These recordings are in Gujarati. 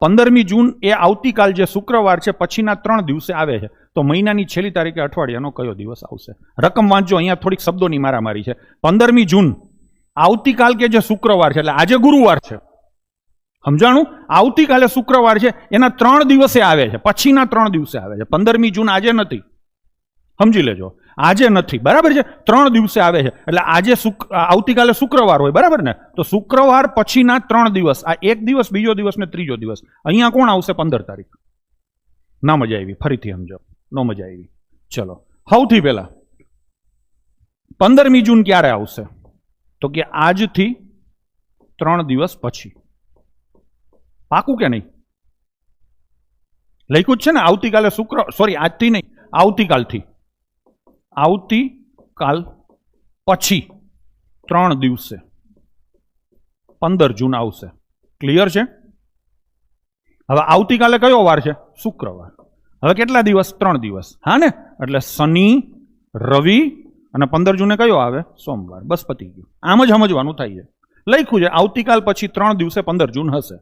15મી જૂન એ આવતીકાલ જે શુક્રવાર છે પછીના 3 દિવસે આવે છે, તો મહિનાની છેલ્લી તારીખે અઠવાડિયાનો કયો દિવસ આવશે? રકમ વાંચજો, અહીંયા થોડીક શબ્દોની મારામારી છે. 15મી જૂન આવતીકાલ કે જે શુક્રવાર છે, એટલે આજે ગુરુવાર છે, સમજાણું? આવતીકાલે શુક્રવાર છે એના 3 દિવસે આવે છે, પછીના 3 દિવસે આવે છે. 15મી જૂન આજે નથી, સમજી લેજો, આજે નથી, બરાબર છે? 3 દિવસે આવે છે, એટલે આજે આવતીકાલે શુક્રવાર હોય, બરાબર ને? તો શુક્રવાર પછીના 3 દિવસ, આ એક દિવસ, બીજો દિવસ ને ત્રીજો દિવસ. અહીંયા કોણ આવશે? 15 તારીખ. ના મજા આવી? ફરીથી સમજો, નો મજા આવી? ચલો, સૌથી પહેલા 15મી જૂન ક્યારે આવશે? તો કે આજથી 3 દિવસ પછી. પાકું કે નહીં? લખ્યું જ છે ને, આવતીકાલે સોરી આજથી નહીં, આવતીકાલથી, આવતીકાલ પછી 3 દિવસે 15 જૂન આવશે. ક્લિયર છે? હવે આવતીકાલે કયો વાર છે? શુક્રવાર. હવે કેટલા દિવસ? 3 દિવસ, હા ને? એટલે શનિ, રવિ અને 15 જૂને કયો આવે? સોમવાર. બસ પતી ગયું. આમ જ સમજવાનું થાય છે. લખ્યું છે આવતીકાલ પછી 3 દિવસે 15 જૂન હશે.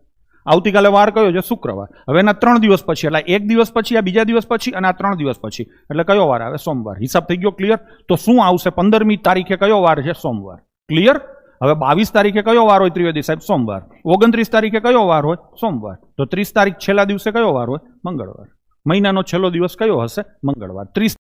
આવતીકાલે વાર કયો છે? શુક્રવાર. હવે એના 3 દિવસ પછી, એટલે એક દિવસ પછી, આ બીજા દિવસ પછી અને આ 3 દિવસ પછી, એટલે કયો વાર આવે? સોમવાર. હિસાબ થઈ ગયો? ક્લિયર? તો શું આવશે? 15મી તારીખે કયો વાર છે? સોમવાર. ક્લિયર? હવે 22 તારીખે કયો વાર હોય ત્રિવેદી સાહેબ? સોમવાર. 29 તારીખે કયો વાર હોય? સોમવાર. તો 30 તારીખ છેલ્લા દિવસે કયો વાર હોય? મંગળવાર. મહિનાનો છેલ્લો દિવસ કયો હશે? મંગળવાર. 30